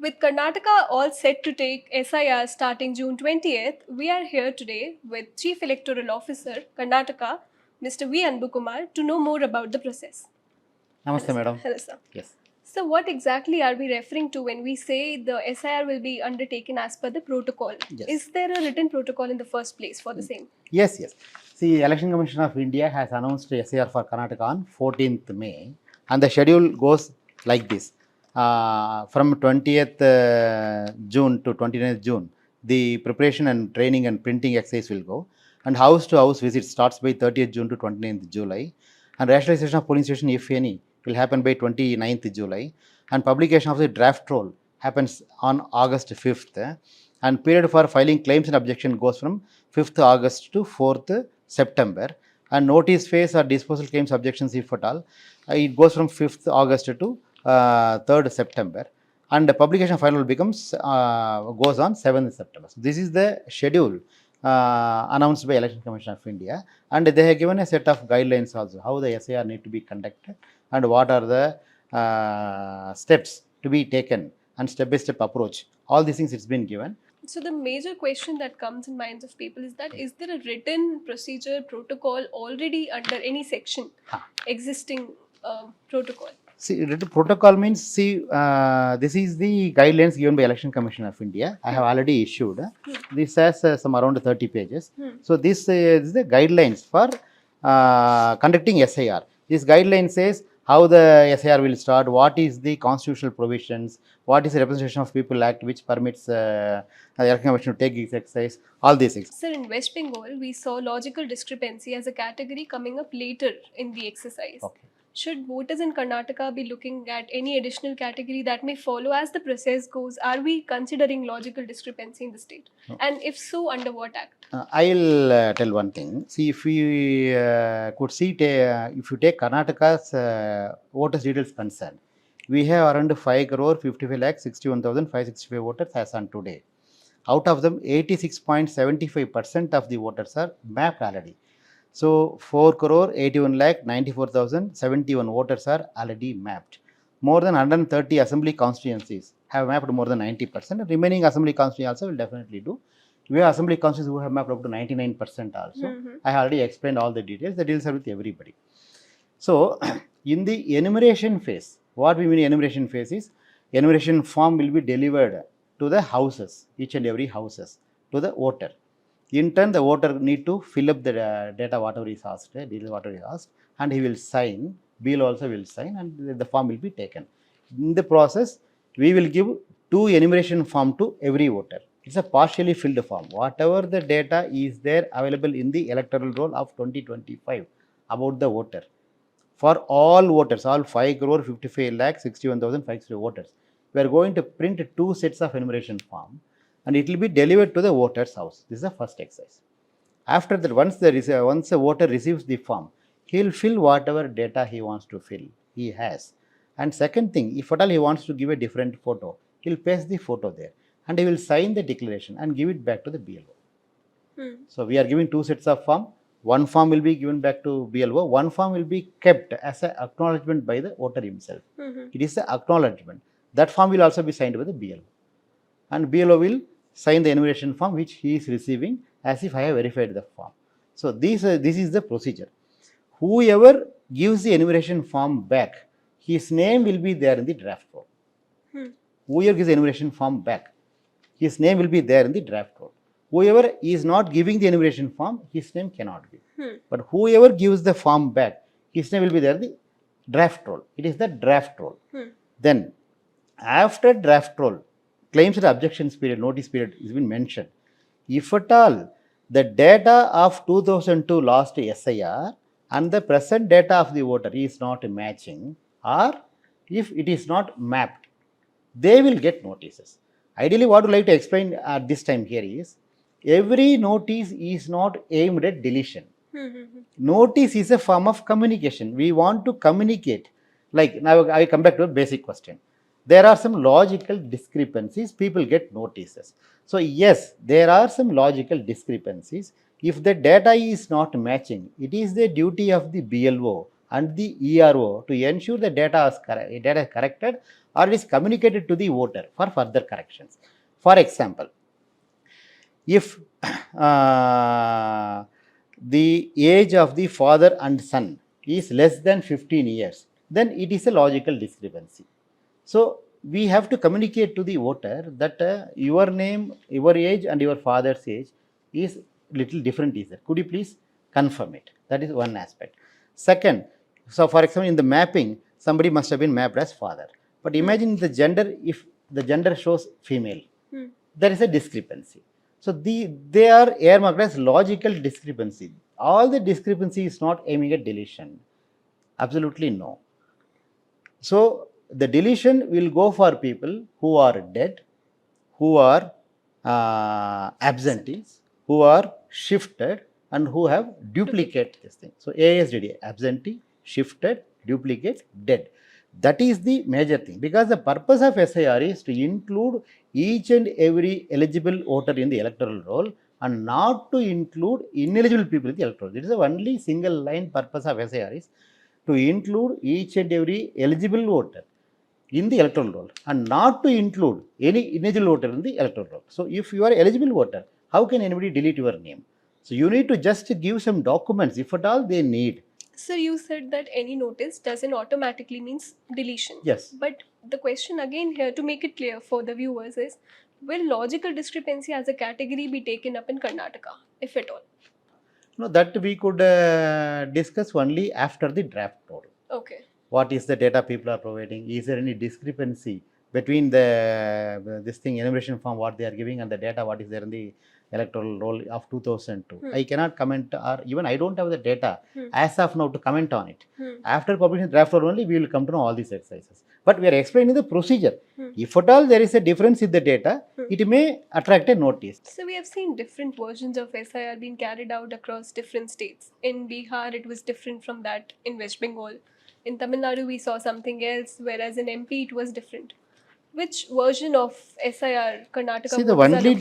With Karnataka all set to take SIR starting June 20th, we are here today with Chief Electoral Officer, Karnataka, Mr. V. Anbu Kumar, to know more about the process. Namaste, madam. Hello, sir. Yes. So, what exactly are we referring to when we say the SIR will be undertaken as per the protocol? Yes. Is there a written protocol in the first place for the same? Yes, yes. See, Election Commission of India has announced SAR for Karnataka on 14th May, and the schedule goes like this. From 20th June to 29th June, the preparation and training and printing exercise will go, and house to house visit starts by 30th June to 29th July, and rationalization of polling station, if any, will happen by 29th July, and publication of the draft roll happens on August 5th, and period for filing claims and objection goes from 5th August to 4th September, and notice phase or disposal claims objections if at all, it goes from 5th August to 3rd September, and the publication final becomes goes on 7th September. So this is the schedule announced by Election Commission of India, and they have given a set of guidelines also how the SAR need to be conducted and what are the steps to be taken and step-by-step approach. All these things it's been given. So the major question that comes in minds of people is that is there a written procedure protocol already under any section existing protocol? See, written protocol means, see, this is the guidelines given by Election Commission of India. I have already issued. This has some around 30 pages. So this is the guidelines for conducting SIR. This guideline says how the SIR will start, what is the constitutional provisions, what is the Representation of People Act which permits the Election Commission to take this exercise, all these things. Sir, in West Bengal, we saw logical discrepancy as a category coming up later in the exercise. Okay. Should voters in Karnataka be looking at any additional category that may follow as the process goes? Are we considering logical discrepancy in the state? And if so, under what act? I'll tell one thing. See, if we could see, if you take Karnataka's voters details concerned, we have around 5 crore 55 lakh 61,565 voters as on today. Out of them, 86.75% of the voters are mapped already. So 4 crore 81 lakh 94,071 voters are already mapped. More than 130 assembly constituencies have mapped more than 90%. Remaining assembly constituencies also will definitely do. We have assembly constituencies who have mapped up to 99% also. I already explained all the details. The details are with everybody. So in the enumeration phase, what we mean enumeration phase is, enumeration form will be delivered to the houses, each and every houses, to the voter. In turn, the voter need to fill up the data, whatever is asked, details whatever is asked, and he will sign. Bill also will sign, and the form will be taken. In the process, we will give 2 enumeration form to every voter. It's a partially filled form. Whatever the data is there available in the electoral roll of 2025 about the voter, for all voters, all 5 crore 55 lakh 61,560 voters, we are going to print 2 sets of enumeration form, and it will be delivered to the voter's house. This is the first exercise. After that, once the voter receives the form, he will fill whatever data he wants to fill. He has. And second thing, if at all he wants to give a different photo, he will paste the photo there, and he will sign the declaration and give it back to the BLO. So we are giving 2 sets of form. One form will be given back to BLO. One form will be kept as an acknowledgement by the voter himself. It is an acknowledgement. That form will also be signed by the BLO. And BLO will sign the enumeration form which he is receiving as if I have verified the form. So this is the procedure. Whoever gives the enumeration form back, his name will be there in the draft roll. Whoever gives the enumeration form back, his name will be there in the draft roll. Whoever is not giving the enumeration form, his name cannot be. But whoever gives the form back, his name will be there in the draft roll. It is the draft roll. Then, after draft roll, claims and objections period, notice period is been mentioned. If at all the data of 2002 last SIR and the present data of the voter is not matching, or if it is not mapped, they will get notices. Ideally, what I would like to explain at this time here is, every notice is not aimed at deletion. Notice is a form of communication. We want to communicate. Like, now I come back to a basic question. There are some logical discrepancies, people get notices. So yes, there are some logical discrepancies. If the data is not matching, it is the duty of the BLO and the ERO to ensure the data is corrected, or it is communicated to the voter for further corrections. For example, if the age of the father and son is less than 15 years, then it is a logical discrepancy. So we have to communicate to the voter that your name, your age and your father's age is little different. Is there? Could you please confirm it? That is one aspect. Second, so for example, in the mapping, somebody must have been mapped as father. But imagine the gender, if the gender shows female, there is a discrepancy. So they are earmarked as logical discrepancy. All the discrepancy is not aiming at deletion. Absolutely no. So the deletion will go for people who are dead, who are absentees, who are shifted, and who have duplicate this thing. So ASDD, absentee, shifted, duplicate, dead. That is the major thing, because the purpose of SIR is to include each and every eligible voter in the electoral roll and not to include ineligible people in the electoral roll. It is the only single line purpose of SIR is to include each and every eligible voter in the electoral roll and not to include any ineligible voter in the electoral roll. So if you are eligible voter, how can anybody delete your name? So you need to just give some documents if at all they need. Sir, you said that any notice doesn't automatically means deletion. Yes. But the question again here, to make it clear for the viewers, is will logical discrepancy as a category be taken up in Karnataka, if at all? No, that we could discuss only after the draft roll. Okay. What is the data people are providing? Is there any discrepancy between this thing enumeration form what they are giving and the data what is there in the electoral roll of 2002? I cannot comment, or even I don't have the data as of now to comment on it. After publishing draft roll only we will come to know all these exercises. But we are explaining the procedure. If at all there is a difference in the data, it may attract a notice. So we have seen different versions of SIR being carried out across different states. In Bihar, it was different from that in West Bengal. In Tamil Nadu, we saw something else, whereas in MP, it was different. Which version of SIR Karnataka? See, the only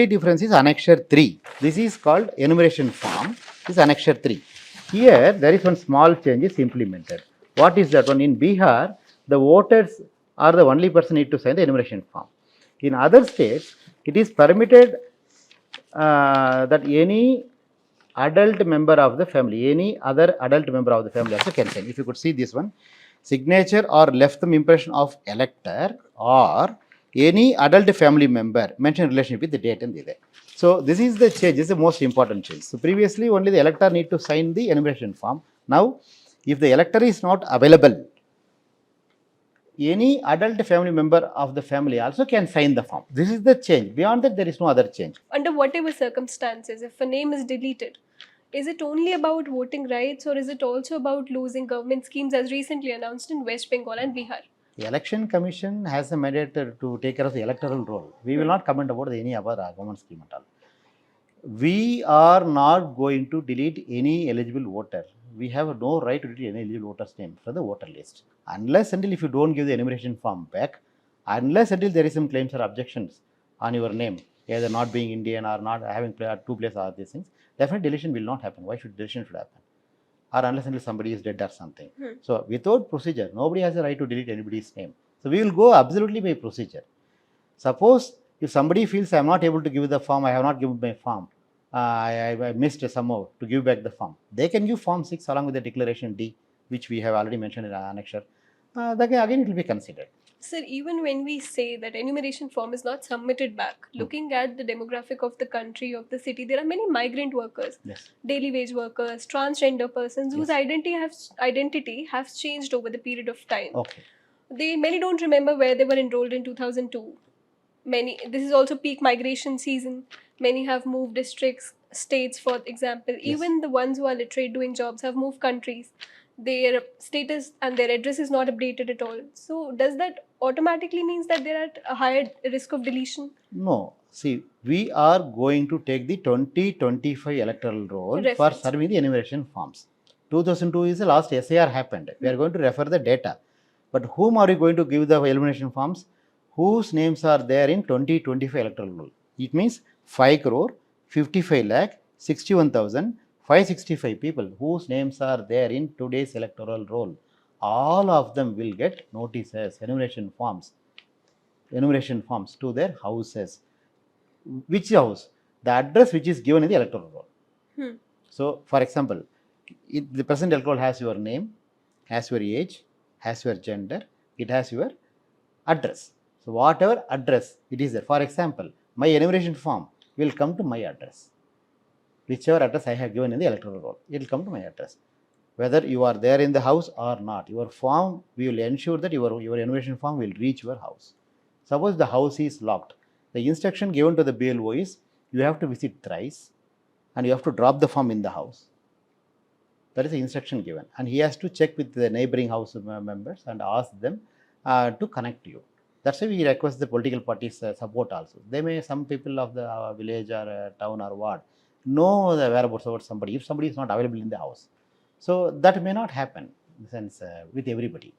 difference is Annexure 3. This is called enumeration form. This is Annexure 3. Here, there is one small change is implemented. What is that one? In Bihar, the voters are the only person need to sign the enumeration form. In other states, it is permitted that any adult member of the family, any other adult member of the family also can sign. If you could see this one, signature or left thumb impression of elector or any adult family member mention relationship with the date and the day. So this is the change, this is the most important change. So previously only the elector need to sign the enumeration form. Now if the elector is not available, any adult family member of the family also can sign the form. This is the change. Beyond that, there is no other change. Under whatever circumstances, if a name is deleted, is it only about voting rights or is it also about losing government schemes as recently announced in West Bengal and Bihar? The Election Commission has a mandate to take care of the electoral roll. We will not comment about any other government scheme at all. We are not going to delete any eligible voter. We have no right to delete any eligible voter's name from the voter list. Unless until if you don't give the enumeration form back, unless until there is some claims or objections on your name, either not being Indian or not having two places or these things, definitely deletion will not happen. Why should deletion should happen? Or unless until somebody is dead or something. So without procedure, nobody has a right to delete anybody's name. So we will go absolutely by procedure. Suppose if somebody feels I am not able to give the form, I have not given my form, I missed somehow to give back the form, they can give form 6 along with the declaration D, which we have already mentioned in our annexure. Again it will be considered. Sir, even when we say that enumeration form is not submitted back, looking at the demographic of the country, of the city, there are many migrant workers, daily wage workers, transgender persons whose identity has changed over the period of time. Many don't remember where they were enrolled in 2002. This is also peak migration season. Many have moved districts, states, for example. Even the ones who are literate doing jobs have moved countries. Their status and their address is not updated at all. So does that automatically means that they're at a higher risk of deletion? No. See, we are going to take the 2025 electoral roll for serving the enumeration forms. 2002 is the last SIR happened. We are going to refer the data. But whom are you going to give the enumeration forms? Whose names are there in 2025 electoral roll? It means 5 crore 55 lakh 61,565 people whose names are there in today's electoral roll. all of them will get notices, enumeration forms to their houses. Which house? The address which is given in the electoral roll. So, for example, the present electoral has your name, has your age, has your gender, it has your address. So, whatever address it is there. For example, my enumeration form will come to my address. Whichever address I have given in the electoral roll, it will come to my address. Whether you are there in the house or not, your form, we will ensure that your enumeration form will reach your house. Suppose the house is locked. The instruction given to the BLO is you have to visit thrice and you have to drop the form in the house. That is the instruction given. And he has to check with the neighboring house members and ask them to connect to you. That's why we request the political parties support also. They may, some people of the village or town or ward know the whereabouts about somebody if somebody is not available in the house. So that may not happen in the sense with everybody.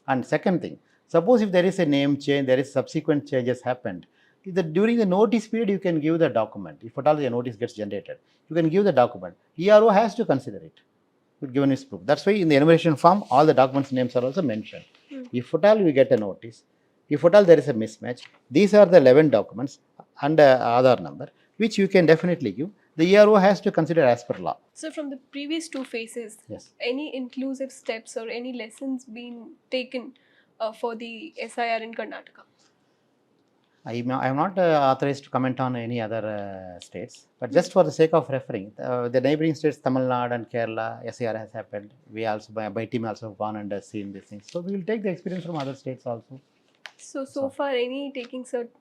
And second thing, suppose if there is a name change, there is subsequent changes happened. During the notice period, you can give the document. If at all the notice gets generated, you can give the document. ERO has to consider it. Given its proof. That's why in the enumeration form, all the documents names are also mentioned. If at all we get a notice, if at all there is a mismatch, these are the 11 documents and Aadhaar number, which you can definitely give. The ERO has to consider as per law. So, from the previous two phases, yes, any inclusive steps or any lessons been taken for the SIR in Karnataka? I am not authorized to comment on any other states, but just for the sake of referring, the neighboring states, Tamil Nadu and Kerala, SIR has happened. We also, my team also have gone and seen these things. So we will take the experience from other states also. So far, any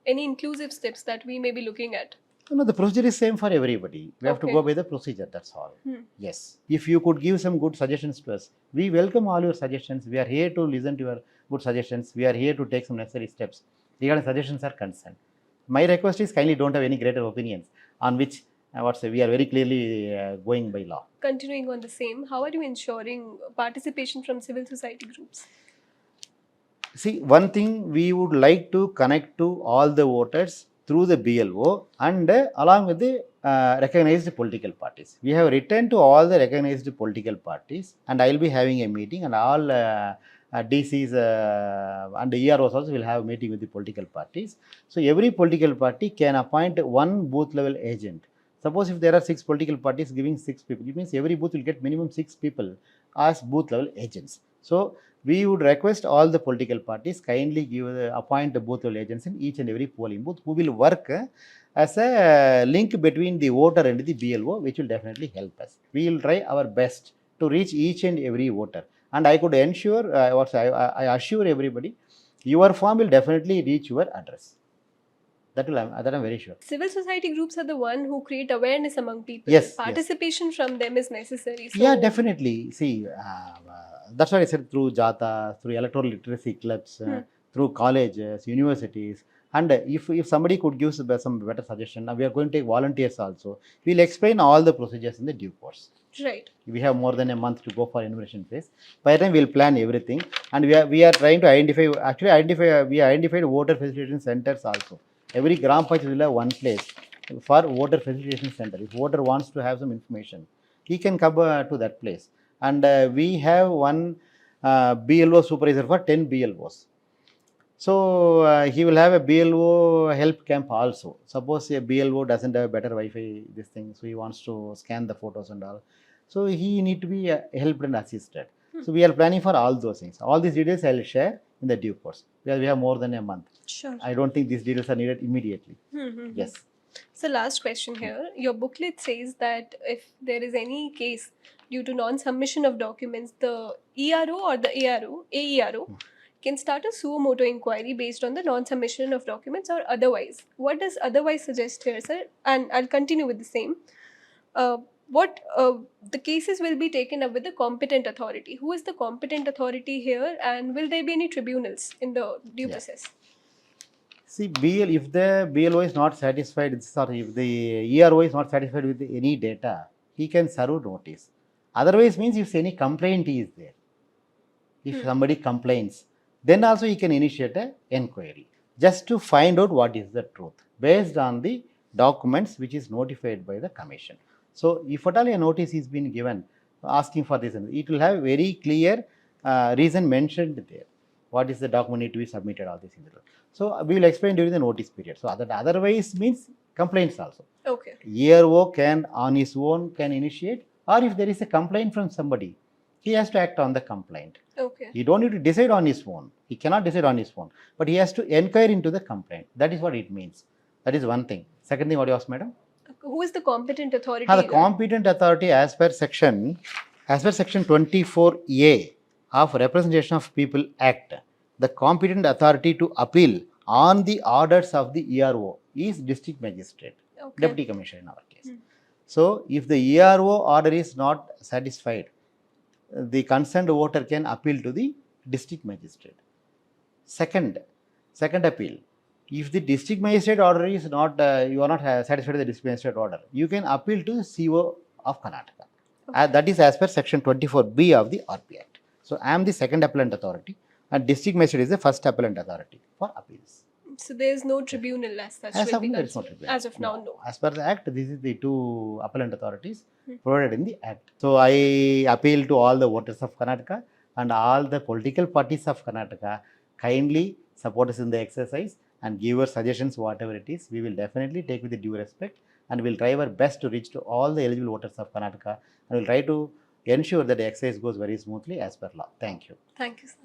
inclusive steps that we may be looking at? No, the procedure is same for everybody. We have to go by the procedure, that's all. Yes. If you could give some good suggestions to us, we welcome all your suggestions. We are here to listen to your good suggestions. We are here to take some necessary steps. Regarding suggestions are concerned. My request is kindly don't have any greater opinions on which we are very clearly going by law. Continuing on the same, how are you ensuring participation from civil society groups? See, one thing we would like to connect to all the voters through the BLO and along with the recognized political parties. We have written to all the recognized political parties and I will be having a meeting and all DCs and the EROs also will have a meeting with the political parties. So, every political party can appoint one booth level agent. Suppose if there are 6 political parties giving 6 people, it means every booth will get minimum 6 people as booth level agents. So, we would request all the political parties kindly appoint the booth level agents in each and every polling booth who will work as a link between the voter and the BLO, which will definitely help us. We will try our best to reach each and every voter. And I could ensure, I assure everybody, your form will definitely reach your address. That I'm very sure. Civil society groups are the one who create awareness among people. Yes. Participation from them is necessary. So yeah, definitely. See, that's what I said, through JATA, through electoral literacy clubs, through colleges, universities. And if somebody could give some better suggestion, we are going to take volunteers also. We'll explain all the procedures in the due course. Right. We have more than a month to go for enumeration phase. By the time we'll plan everything, and we are trying to identify. We identified voter facilitation centers also. Every Gram Panchayat will have one place for voter facilitation center. If voter wants to have some information, he can come to that place. And we have one BLO supervisor for 10 BLOs. So he will have a BLO help camp also. Suppose a BLO doesn't have better Wi-Fi, this thing, so he wants to scan the photos and all. So he need to be helped and assisted. So we are planning for all those things. All these details I will share in the due course. We have more than a month. Sure. I don't think these details are needed immediately. Yes. So last question here. Your booklet says that if there is any case due to non-submission of documents, the ERO or the AERO can start a suo motu inquiry based on the non-submission of documents or otherwise. What does otherwise suggest here, sir? And I'll continue with the same. The cases will be taken up with the competent authority. Who is the competent authority here, and will there be any tribunals in the due process? See, if the BLO is not satisfied, or if the ERO is not satisfied with any data, he can serve notice. Otherwise means if any complaint is there, if somebody complains, then also he can initiate an inquiry just to find out what is the truth based on the documents which is notified by the commission. So, if at all a notice is been given asking for this, it will have very clear reason mentioned there. What is the document need to be submitted, all these things. So we will explain during the notice period. So that otherwise means complaints also. Okay. ERO can on his own can initiate, or if there is a complaint from somebody, he has to act on the complaint. Okay. He don't need to decide on his own. He cannot decide on his own, but he has to inquire into the complaint. That is what it means. That is one thing. Second thing, what you asked, madam? Who is the competent authority? The competent authority, as per section 24A of Representation of People Act, the competent authority to appeal on the orders of the ERO is district magistrate, deputy commissioner in our case. So, if the ERO order is not satisfied, the concerned voter can appeal to the district magistrate. Second appeal, if the district magistrate order is not, you are not satisfied with the district magistrate order, you can appeal to the CO of Karnataka. That is as per section 24B of the RP Act. So, I am the second appellant authority and district magistrate is the first appellant authority for appeals. So, there is no tribunal as such. As of now, there is no tribunal. As of now, no. As per the Act, this is the two appellant authorities provided in the Act. So, I appeal to all the voters of Karnataka and all the political parties of Karnataka, kindly support us in the exercise and give our suggestions, whatever it is. We will definitely take with the due respect and we will try our best to reach to all the eligible voters of Karnataka and we will try to ensure that the exercise goes very smoothly as per law. Thank you. Thank you, sir.